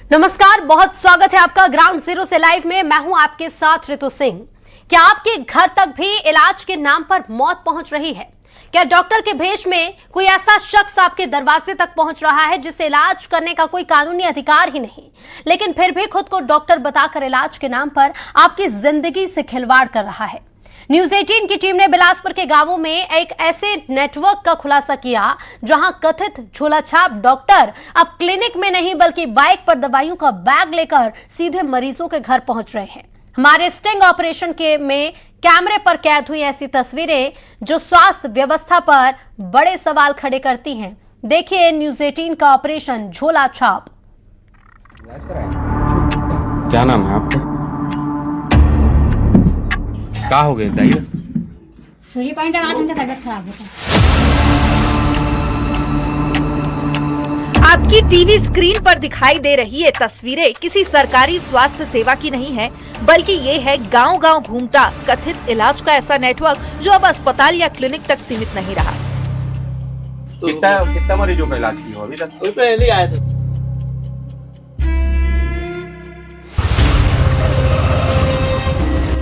नमस्कार, बहुत स्वागत है आपका ग्राउंड जीरो से लाइव में। मैं हूं आपके साथ ऋतु सिंह। क्या आपके घर तक भी इलाज के नाम पर मौत पहुंच रही है? क्या डॉक्टर के भेष में कोई ऐसा शख्स आपके दरवाजे तक पहुंच रहा है जिसे इलाज करने का कोई कानूनी अधिकार ही नहीं, लेकिन फिर भी खुद को डॉक्टर बताकर इलाज के नाम पर आपकी जिंदगी से खिलवाड़ कर रहा है? न्यूज 18 की टीम ने बिलासपुर के गांवों में एक ऐसे नेटवर्क का खुलासा किया जहां कथित झोलाछाप डॉक्टर अब क्लिनिक में नहीं बल्कि बाइक पर दवाइयों का बैग लेकर सीधे मरीजों के घर पहुंच रहे हैं। हमारे स्टिंग ऑपरेशन के में कैमरे पर कैद हुई ऐसी तस्वीरें जो स्वास्थ्य व्यवस्था पर बड़े सवाल खड़े करती हैं। देखिए न्यूज 18 का ऑपरेशन झोलाछाप। क्या नाम है आपका? क्या हो गया बताइए। सूर्य पॉइंट लगा था, तबीयत खराब होता। आपकी टीवी स्क्रीन पर दिखाई दे रही ये तस्वीरें किसी सरकारी स्वास्थ्य सेवा की नहीं है, बल्कि ये है गांव-गांव घूमता कथित इलाज का ऐसा नेटवर्क जो अब अस्पताल या क्लिनिक तक सीमित नहीं रहा। कितना मरीजों का इलाज किया अभी तक? पहले आया था।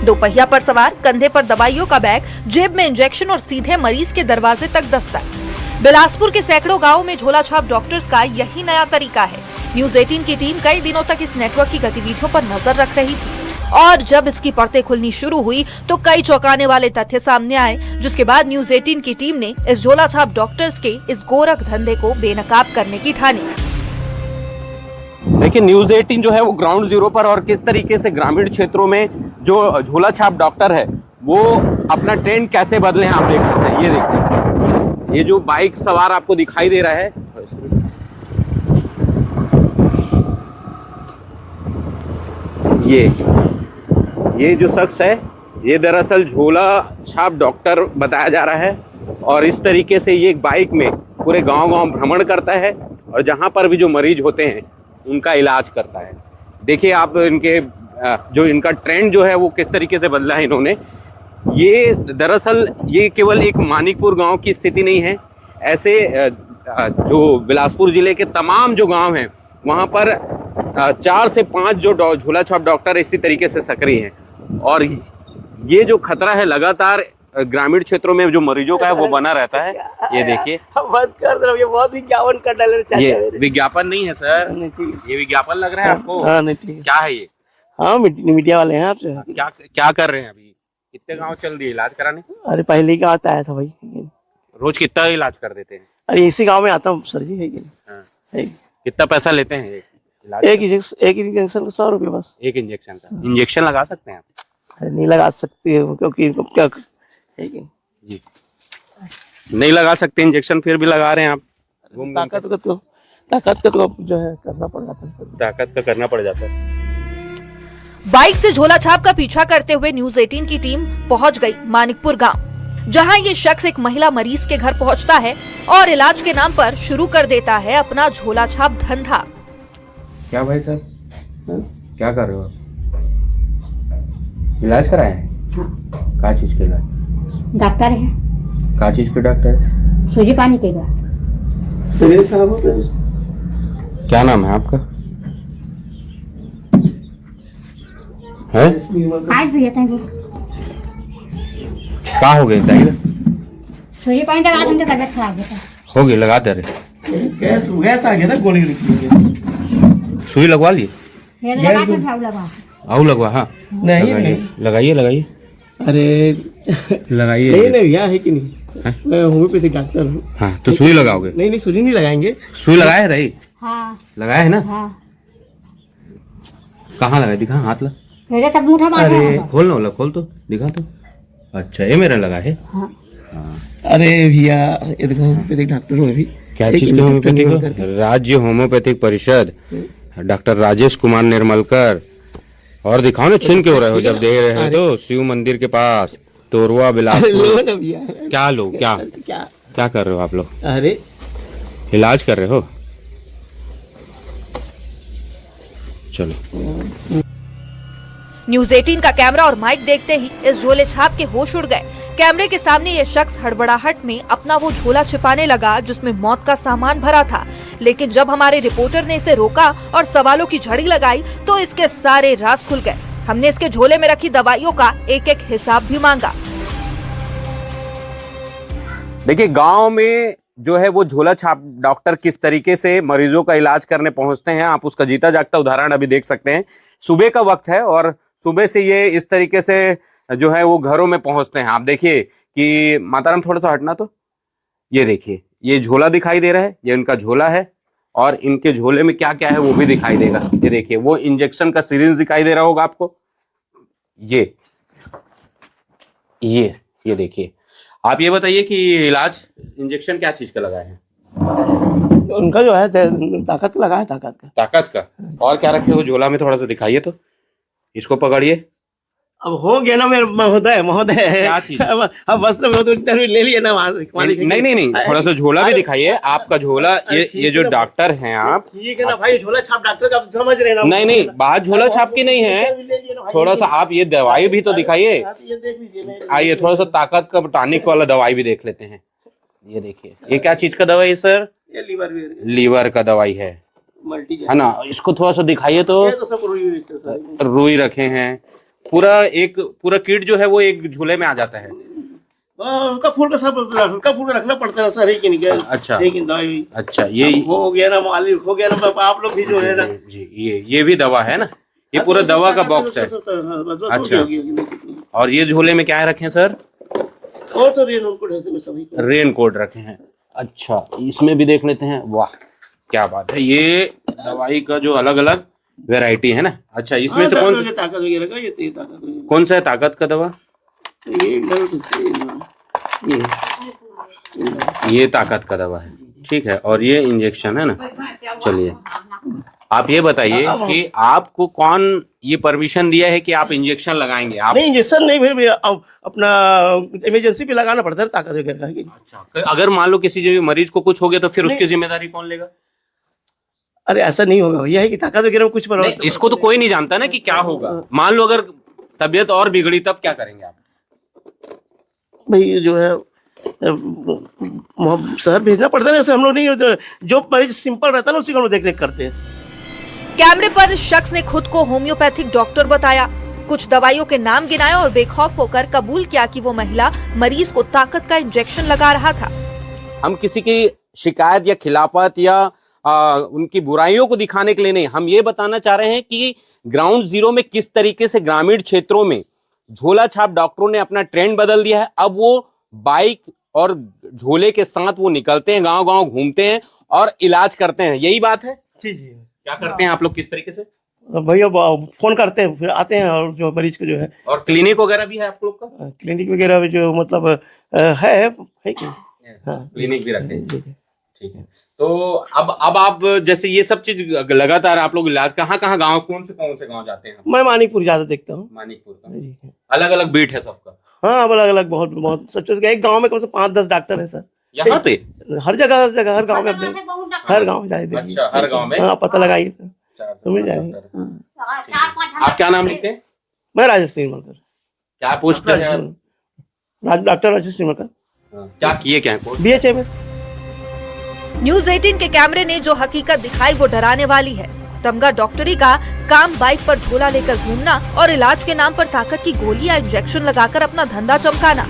दोपहिया पर सवार, कंधे पर दवाइयों का बैग, जेब में इंजेक्शन और सीधे मरीज के दरवाजे तक दस्तक। बिलासपुर के सैकड़ों गांवों में झोलाछाप डॉक्टर्स का यही नया तरीका है। न्यूज 18 की टीम कई दिनों तक इस नेटवर्क की गतिविधियों पर नजर रख रही थी और जब इसकी परतें खुलनी शुरू हुई तो कई चौंकाने वाले तथ्य सामने आए, जिसके बाद न्यूज 18 की टीम ने इस झोलाछाप डॉक्टर्स के इस गोरख धंधे को बेनकाब करने की ठानी। देखिए न्यूज 18 जो है वो ग्राउंड जीरो पर और किस तरीके से ग्रामीण क्षेत्रों में जो झोला छाप डॉक्टर है वो अपना ट्रेंड कैसे बदले हैं आप देख सकते हैं। ये देखिए, ये जो बाइक सवार आपको दिखाई दे रहा है, ये जो शख्स है ये दरअसल झोला छाप डॉक्टर बताया जा रहा है और इस तरीके से ये एक बाइक में पूरे गांव-गांव भ्रमण करता है और जहां पर भी जो मरीज होते हैं उनका इलाज करता है। देखिए आप इनके जो इनका ट्रेंड जो है वो किस तरीके से बदला है इन्होंने। ये दरअसल ये केवल एक मानिकपुर गांव की स्थिति नहीं है, ऐसे जो बिलासपुर जिले के तमाम जो गांव हैं वहां पर 4 से 5 जो झोला छाप डॉक्टर इसी तरीके से सक्रिय हैं और ये जो खतरा है लगातार ग्रामीण क्षेत्रों में जो मरीजों का है वो बना रहता है। ये देखिए, बस कर दो, ये बहुत विज्ञापन कर डाले। ये विज्ञापन नहीं है सर, ये विज्ञापन लग रहा है आपको। हाँ, नहीं ठीक है। क्या है ये? हाँ, मीडिया वाले हैं आपसे। क्या कर रहे हैं अभी? कितने गांव चल दिए इलाज कराने? अरे पहले ही गाँव आया था भाई। रोज कितना इलाज कर देते हैं? अरे इसी गांव में आता हूँ सर जी। है कितना पैसा लेते हैं इलाज? एक इंजेक्शन का 100 रुपये बस। एक इंजेक्शन का? इंजेक्शन लगा सकते हैं आप? अरे नहीं लगा सकते क्योंकि क्या जी नहीं लगा सकते इंजेक्शन, फिर भी लगा रहे हैं आप। ताकत का तो जो है करना पड़ जाता है। ताकत का करना पड़ जाता है। बाइक से झोलाछाप का पीछा करते हुए न्यूज 18 की टीम पहुंच गई मानिकपुर गांव, जहां ये शख्स एक महिला मरीज के घर पहुंचता है और इलाज के नाम पर शुरू कर देता है अपना झोलाछाप धंधा। क्या भाई साहब क्या कर रहे हो आप? इलाज कराए हैं? क्या चीज के इलाज? डॉक्टर है। क्या चीज के डॉक्टर? सूर्य पानी के का। क्या नाम है आपका? है? आज भी जाता है। क्या हो गया बताइए। सूर्य पॉइंट लगा था, तबीयत खराब होता। हो गई, लगा दे रहे। गैस आ गया था, गोली सुई लगवा लिए? ये लगा था, भाव लगा। आओ लगवा। हाँ नहीं लगाइए। अरे लगाइए। नहीं भैया है कि नहीं, मैं होम्योपैथिक डॉक्टर हूँ। हाँ तो सुई लगाओगे? नहीं सुई नहीं लगाएंगे। सुई लगाया है रही? हाँ लगाया है ना? हाँ। कहाँ लगाया? दिखा, हाथ लगा। मेरे तब मुठा मार। अरे खोल ना, खोल तो दिखा तो। अच्छा ये मेरा लगा है। हाँ। अरे भैया ये देखो होम्योपैथिक डॉक्टर हूँ अभी। क्या चीज के होम्योपैथिक? राज्य होम्योपैथिक परिषद, डॉक्टर राजेश कुमार निर्मलकर। और दिखाओ ना, छीन क्यों रहे हो जब दे रहे हो तो? शिव मंदिर के पास तोरवा बिलासपुर। क्या लो? क्या कर रहे हो आप लोग? अरे इलाज कर रहे हो? चलो। न्यूज 18 का कैमरा और माइक देखते ही इस झोले छाप के होश उड़ गए। कैमरे के सामने ये शख्स हड़बड़ाहट में अपना वो झोला छिपाने लगा जिसमें मौत का सामान भरा था, लेकिन जब हमारे रिपोर्टर ने इसे रोका और सवालों की झड़ी लगाई तो इसके सारे राज खुल गए। हमने इसके झोले में रखी दवाइयों का एक एक हिसाब भी मांगा। देखिए, गांव में जो है वो झोला छाप डॉक्टर किस तरीके से मरीजों का इलाज करने पहुंचते हैं, आप उसका जीता जागता उदाहरण अभी देख सकते हैं। सुबह का वक्त है और सुबह से ये इस तरीके से जो है वो घरों में पहुंचते हैं। आप देखिए कि माताराम थोड़ा सा हटना, तो ये देखिए, ये झोला दिखाई दे रहा है, ये इनका झोला है और इनके झोले में क्या क्या है वो भी दिखाई देगा। ये देखिए, वो इंजेक्शन का सिरिंज दिखाई दे रहा होगा आपको। ये देखिए। आप ये बताइए कि इलाज इंजेक्शन क्या चीज का लगाए हैं? उनका जो है ताकत लगा है, ताकत का। और क्या रखे हो झोला में, थोड़ा सा दिखाइए तो। इसको पकड़िए। अब हो गया ना मेरे महोदय क्या चीज? अब बस इंटरव्यू ले लिया ना नहीं, थोड़ा सा झोला भी दिखाइए। आपका झोला, ये जो डॉक्टर हैं आप। ठीक है ना भाई, झोला छाप डॉक्टर का समझ रहे ना। नहीं, बात झोला छाप की नहीं है। थोड़ा सा आप ये दवाई भी तो दिखाइए। ये देख लीजिए, आइए थोड़ा सा ताकत का टॉनिक वाला दवाई भी देख लेते हैं। ये देखिए, ये क्या चीज का दवाई है सर? ये लीवर का दवाई है मल्टी ना। इसको थोड़ा सा दिखाइए तो। सब रुई रखे हैं, पूरा किट जो है वो एक झूले में आ जाता है। उसका फूल का सब हल्का फूल रखना पड़ता है सर, कि नहीं? अच्छा, लेकिन दवाई अच्छा, ये हो गया ना, मालिक हो गया ना। आप लोग भी जो है ना जी, ये भी दवा है ना, ये पूरा दवा का बॉक्स है। अच्छा, और ये झोले में क्या रखे सर? और सर रेन कोट रखे हैं। अच्छा, इसमें भी देख लेते हैं। वाह, क्या बात है। ये दवाई का जो अलग अलग वैरायटी है ना। अच्छा, इसमें से कौन सा ताकत वगैरह का? ये ताकत कौन सा है ताकत का दवा? ये ताकत का दवा है, ठीक है। और ये इंजेक्शन है ना। चलिए, आप ये बताइए कि आपको कौन ये परमिशन दिया है कि आप इंजेक्शन लगाएंगे? आप नहीं, इंजेक्शन नहीं, फिर अपना इमरजेंसी पे लगाना पड़ता है ताकत वगैरह का। अच्छा, अगर मान लो किसी जो मरीज को कुछ हो गया तो फिर उसकी जिम्मेदारी कौन लेगा? अरे ऐसा नहीं होगा, यह है कि ताकत वगैरह में कुछ पर इसको तो कोई नहीं जानता ना कि क्या होगा। मान लो अगर तबीयत और बिगड़ी तब क्या करेंगे आप? भाई जो है शहर भेजना पड़ता है। ऐसे हम लोग नहीं, जो मरीज सिंपल रहता है ना उसी को हम लोग देख रेख करते हैं। कैमरे पर इस शख्स ने खुद को होम्योपैथिक डॉक्टर बताया, कुछ दवाइयों के नाम गिनाए और बेखौफ होकर कबूल किया कि वो महिला मरीज को ताकत का इंजेक्शन लगा रहा था। हम किसी की शिकायत या खिलाफत या उनकी बुराइयों को दिखाने के लिए नहीं, हम ये बताना चाह रहे हैं कि ग्राउंड जीरो में किस तरीके से ग्रामीण क्षेत्रों में झोला छाप डॉक्टरों ने अपना ट्रेंड बदल दिया है। अब वो बाइक और झोले के साथ वो निकलते हैं, गांव गांव घूमते हैं और इलाज करते हैं। यही बात है जी। क्या करते हैं आप लोग किस तरीके से? भैया फोन करते हैं, फिर आते हैं और जो मरीज को जो है। और क्लिनिक वगैरह भी है आप लोग का? क्लिनिक वगैरह भी जो मतलब है कि क्लिनिक भी रखते हैं, ठीक है। तो अब आप जैसे ये सब चीज लगातार आप लोग इलाज कहाँ गांव, कौन से गांव जाते हैं? मैं मानिकपुर ज्यादा देखता हूँ। मानिकपुर का अलग अलग बीट है सबका? हाँ, अलग अलग बहुत सच। एक गांव में कम से 5-10 डॉक्टर है सर यहाँ पे। हर जगह हर गांव में, हर गांव जाए। अच्छा, हर गांव में? हाँ, पता लगाइए तो मिल जाएगा। आप क्या नाम लिखते हैं? मैं राजेश निर्मलकर। क्या पोस्ट है? डॉक्टर राजेश निर्मलकर। क्या किए, क्या BHMS। न्यूज़ 18 के कैमरे ने जो हकीकत दिखाई वो डराने वाली है। तमगा डॉक्टरी का काम बाइक पर झोला लेकर घूमना और इलाज के नाम पर ताकत की गोली या इंजेक्शन लगाकर अपना धंधा चमकाना।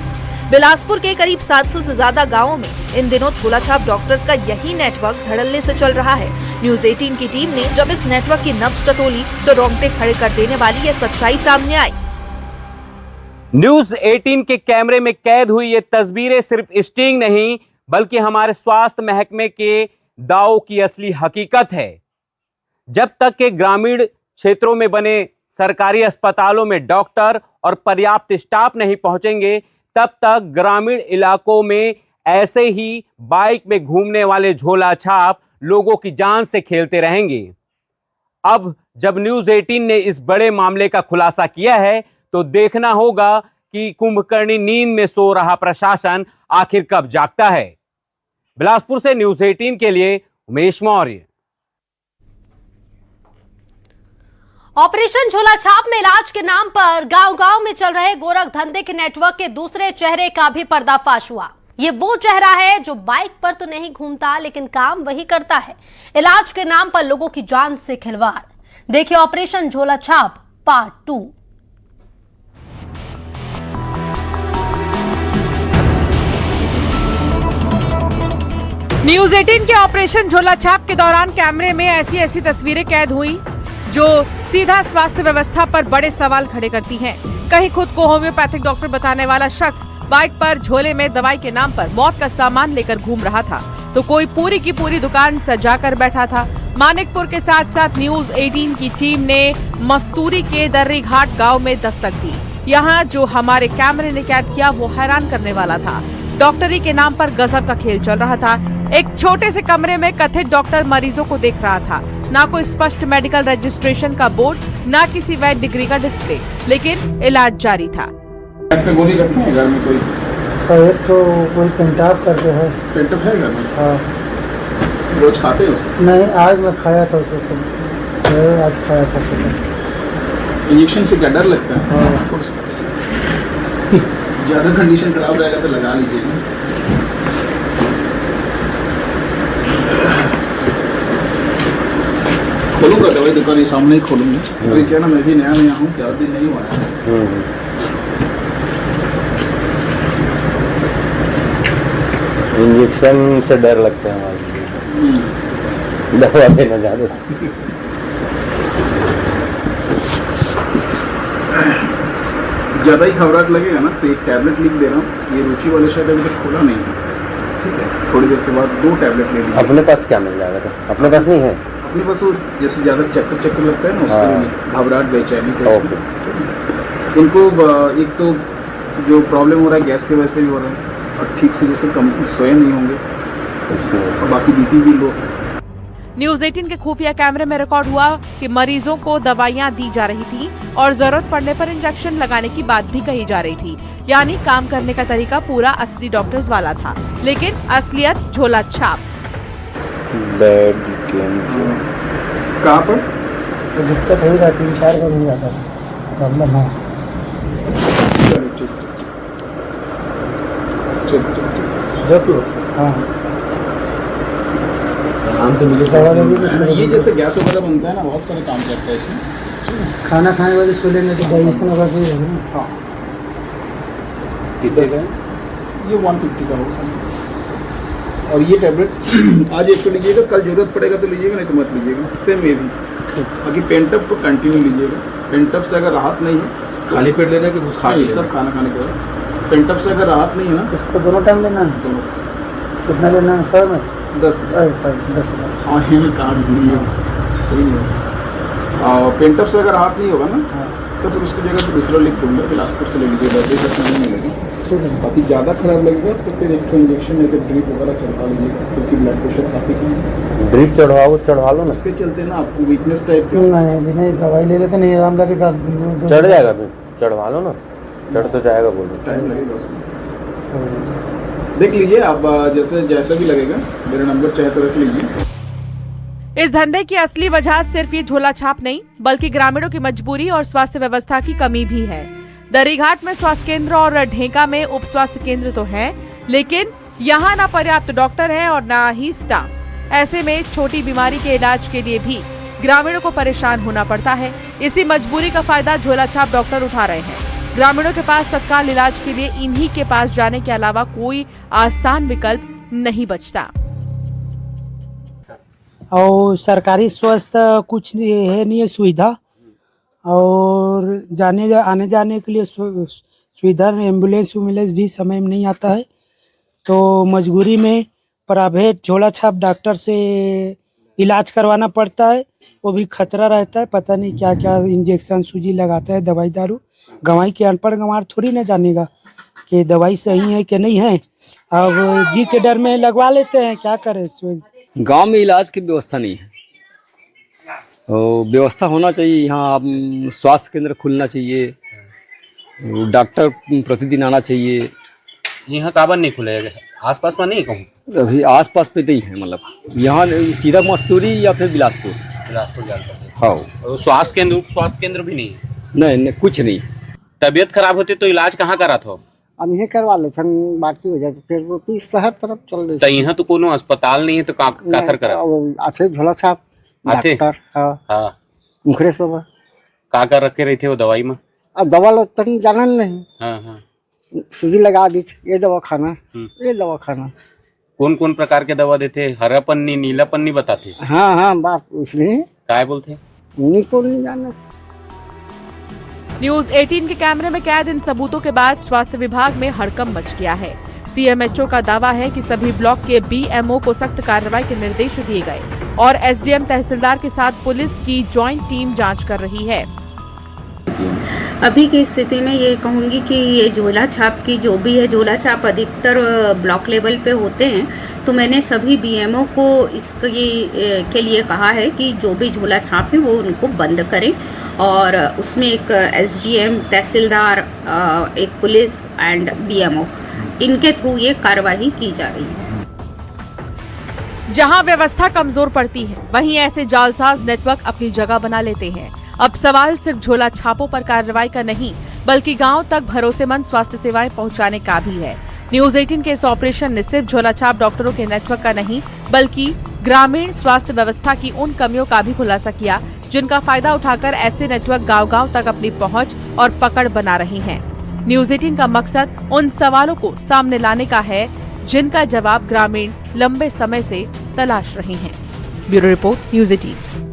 बिलासपुर के करीब 700 से ज्यादा गाँवों में इन दिनों झोला छाप डॉक्टर्स का यही नेटवर्क धड़ल्ले से चल रहा है। न्यूज़ 18 की टीम ने जब इस नेटवर्क की नब्ज टटोली तो रोंगटे खड़े कर देने वाली ये सच्चाई सामने आई। न्यूज़ 18 के कैमरे में कैद हुई ये तस्वीरें सिर्फ स्टिंग नहीं बल्कि हमारे स्वास्थ्य महकमे के दावों की असली हकीकत है। जब तक के ग्रामीण क्षेत्रों में बने सरकारी अस्पतालों में डॉक्टर और पर्याप्त स्टाफ नहीं पहुंचेंगे, तब तक ग्रामीण इलाकों में ऐसे ही बाइक में घूमने वाले झोला छाप लोगों की जान से खेलते रहेंगे। अब जब न्यूज़ 18 ने इस बड़े मामले का खुलासा किया है तो देखना होगा कि कुंभकर्णी नींद में सो रहा प्रशासन आखिर कब जागता है। बिलासपुर से न्यूज़ 18 के लिए उमेश मौर्य। ऑपरेशन झोला छाप में इलाज के नाम पर गांव-गांव में चल रहे गोरख धंधे के नेटवर्क के दूसरे चेहरे का भी पर्दाफाश हुआ। ये वो चेहरा है जो बाइक पर तो नहीं घूमता लेकिन काम वही करता है, इलाज के नाम पर लोगों की जान से खिलवाड़। देखिए ऑपरेशन झोला छाप पार्ट 2। न्यूज 18 के ऑपरेशन झोला छाप के दौरान कैमरे में ऐसी तस्वीरें कैद हुई जो सीधा स्वास्थ्य व्यवस्था पर बड़े सवाल खड़े करती हैं। कहीं खुद को होम्योपैथिक डॉक्टर बताने वाला शख्स बाइक पर झोले में दवाई के नाम पर मौत का सामान लेकर घूम रहा था, तो कोई पूरी की पूरी दुकान सजा कर बैठा था। मानिकपुर के साथ साथ न्यूज 18 की टीम ने मस्तूरी के दर्रीघाट गांव में दस्तक दी। यहाँ जो हमारे कैमरे ने कैद किया वो हैरान करने वाला था। डॉक्टरी के नाम पर गजब का खेल चल रहा था। एक छोटे से कमरे में कथित डॉक्टर मरीजों को देख रहा था। ना कोई स्पष्ट मेडिकल रजिस्ट्रेशन का बोर्ड, ना किसी वैध डिग्री का डिस्प्ले, लेकिन इलाज जारी था। गोली रखते हैं घर में कोई? तो कोई पेंटाप करके है। पेंटाप है घर में? हाँ। रोज खाते हैं उसको? नहीं, आज मैं खाया था उसको, आज खाया था सुबह। इंजेक्शन से क्या डर लगता है? हाँ। थोड़ा सा ज़्यादा कंडीशन खराब रहेगा तो लगा लीजिए। खोलूंगा दवाई दुकान ये सामने ही खोलूंगा। अभी क्या ना, मैं भी नया हूँ, ज़्यादा दिन नहीं हुआ है। इंजेक्शन से डर लगता है हमारे, दवा देना ज़्यादा से। ज़्यादा ही घबराहट लगेगा ना तो एक टैबलेट लिख दे रहा हूँ। ये रुचि वाले शायद अभी तक खोला नहीं है, ठीक है? थोड़ी देर के बाद 2 टैबलेट ले लीजिए। अपने पास क्या मिल जाएगा? अपने पास नहीं है। अपने पास वो जैसे ज़्यादा चक्कर लगता है ना, उसके लिए घबराहट बेचैनी ओके। उनको एक तो जो प्रॉब्लम हो रहा है गैस के वजह से भी हो रहा है, और ठीक से जैसे कम सोए नहीं होंगे, और बाकी बीपी भी लो। न्यूज 18 के खुफिया कैमरे में रिकॉर्ड हुआ कि मरीजों को दवाइयां दी जा रही थी और जरूरत पड़ने पर इंजेक्शन लगाने की बात भी कही जा रही थी। यानी काम करने का तरीका पूरा असली डॉक्टर्स वाला था, लेकिन असलियत झोला छाप। बैड गेम कहाँ पर? तो दिक्कत हो रहा, 3-4 बार हो जाता है प्रॉब्लम है। हाँ, काम तो मुझे ये जैसे गैस वगैरह बनता है ना, बहुत सारे काम करता है इसमें। खाना खाने के बाद इसको लेने तो डाइजेशन वगैरह सही रहेगा ना। हाँ, कितने का? ये 150 का होगा। और ये टैबलेट आज एक तो लीजिएगा, कल जरूरत पड़ेगा तो लीजिएगा, नहीं तो मत लीजिएगा। सेम ये भी। बाकी पेंटअप तो कंटिन्यू लीजिएगा। पेंटअप से अगर राहत नहीं है, खाली पेट लेना कि कुछ खा ये सब खाना खाने के बाद पेंटअप से अगर राहत नहीं है ना, इसको दोनों टाइम लेना है। तो कितना लेना है? 100 में 10 साही में काम कोई नहीं। और पेंटअप से अगर राहत नहीं होगा ना, तो फिर उसकी जगह पर दूसरा लिख दूंगा, बिलासपुर से ले लीजिएगा, 10 नहीं मिलेगा। बाकी ज़्यादा खराब लगेगा तो फिर एक तो इंजेक्शन नहीं तो ड्रिप वगैरह चढ़वा लीजिएगा, क्योंकि ब्लड प्रेशर काफ़ी कम है। ड्रिप चढ़वा लो ना। उसके चलते ना आपको वीकनेस टाइप की नहीं, दवाई ले लेते नहीं, आराम लगेगा। चढ़ जाएगा, फिर चढ़वा लो ना। चढ़ तो जाएगा, बोलो। टाइम लगेगा उसमें। देख लीजिए आप, जैसा भी लगेगा, मेरा नंबर चाहे तो रख लीजिए। इस धंधे की असली वजह सिर्फ ये झोला छाप नहीं, बल्कि ग्रामीणों की मजबूरी और स्वास्थ्य व्यवस्था की कमी भी है। दर्रीघाट में स्वास्थ्य केंद्र और ढेंका में उप स्वास्थ्य केंद्र तो है, लेकिन यहाँ न पर्याप्त डॉक्टर है और न ही स्टाफ। ऐसे में छोटी बीमारी के इलाज के लिए भी ग्रामीणों को परेशान होना पड़ता है। इसी मजबूरी का फायदा झोला छाप डॉक्टर उठा रहे हैं। ग्रामीणों के पास तत्काल इलाज के लिए इन्हीं के पास जाने के अलावा कोई आसान विकल्प नहीं बचता। और सरकारी स्वास्थ्य कुछ है नहीं है सुविधा, और आने जाने के लिए सुविधा, एम्बुलेंस भी समय में नहीं आता है। तो मजबूरी में प्राइवेट झोला छाप डॉक्टर से इलाज करवाना पड़ता है। वो भी खतरा रहता है, पता नहीं क्या क्या इंजेक्शन सूजी लगाता है, दवाई दारू। गंवाई के अनपढ़ गंवार थोड़ी ना जानेगा कि दवाई सही है कि नहीं है। अब जी के डर में लगवा लेते हैं, क्या करें। गांव में इलाज की व्यवस्था नहीं है, व्यवस्था होना चाहिए। यहाँ स्वास्थ्य केंद्र खुलना चाहिए, डॉक्टर प्रतिदिन आना चाहिए। यहाँ काबर नहीं खुलेगा? आसपास में नहीं कहूँ, अभी आसपास पे नहीं है, मतलब यहाँ सीधा मस्तूरी या फिर बिलासपुर जाता है। हाँ, स्वास्थ्य केंद्र भी नहीं है? नहीं, कुछ नहीं। तबीयत खराब होती तो इलाज कहाँ करा था? हम ये करवा ले छन बाकी हो जाए फिर वो 30 शहर तरफ चल दे तो यहाँ तो कोनो अस्पताल नहीं है तो काकर करा आथे झोला छाप आथे? डॉक्टर हाँ हाँ मुखरे सब काकर रखे रही थे वो दवाई में? अब दवा लो तनी जानन नहीं हाँ हाँ सुई लगा दी ये दवा खाना ये दवा खाना कौन कौन प्रकार के दवा देते? हरा पन्नी नीला पन्नी बताते? हाँ हाँ बात उसने काय बोलते? उन्हीं को नहीं जाना। न्यूज 18 के कैमरे में कैद इन सबूतों के बाद स्वास्थ्य विभाग में हड़कंप मच गया है। सीएमएचओ का दावा है कि सभी ब्लॉक के बीएमओ को सख्त कार्रवाई के निर्देश दिए गए और एसडीएम तहसीलदार के साथ पुलिस की ज्वाइंट टीम जांच कर रही है। अभी की स्थिति में ये कहूँगी कि ये झोला छाप की जो भी है, झोला छाप अधिकतर ब्लॉक लेवल पे होते हैं, तो मैंने सभी बीएमओ को इसके के लिए कहा है कि जो भी झोला छाप है वो उनको बंद करें और उसमें एक एसडीएम तहसीलदार, एक पुलिस एंड बीएमओ, इनके थ्रू ये कार्रवाई की जा रही है। जहां व्यवस्था कमजोर पड़ती है वहीं ऐसे जालसाज नेटवर्क अपनी जगह बना लेते हैं। अब सवाल सिर्फ झोला छापों पर कार्रवाई का नहीं बल्कि गांव तक भरोसेमंद स्वास्थ्य सेवाएं पहुंचाने का भी है। न्यूज 18 के इस ऑपरेशन ने सिर्फ झोला छाप डॉक्टरों के नेटवर्क का नहीं बल्कि ग्रामीण स्वास्थ्य व्यवस्था की उन कमियों का भी खुलासा किया जिनका फायदा उठाकर ऐसे नेटवर्क गांव-गांव तक अपनी पहुंच और पकड़ बना रही हैं। न्यूज 18 का मकसद उन सवालों को सामने लाने का है जिनका जवाब ग्रामीण लंबे समय से तलाश रहे हैं। Bureau report, news 18।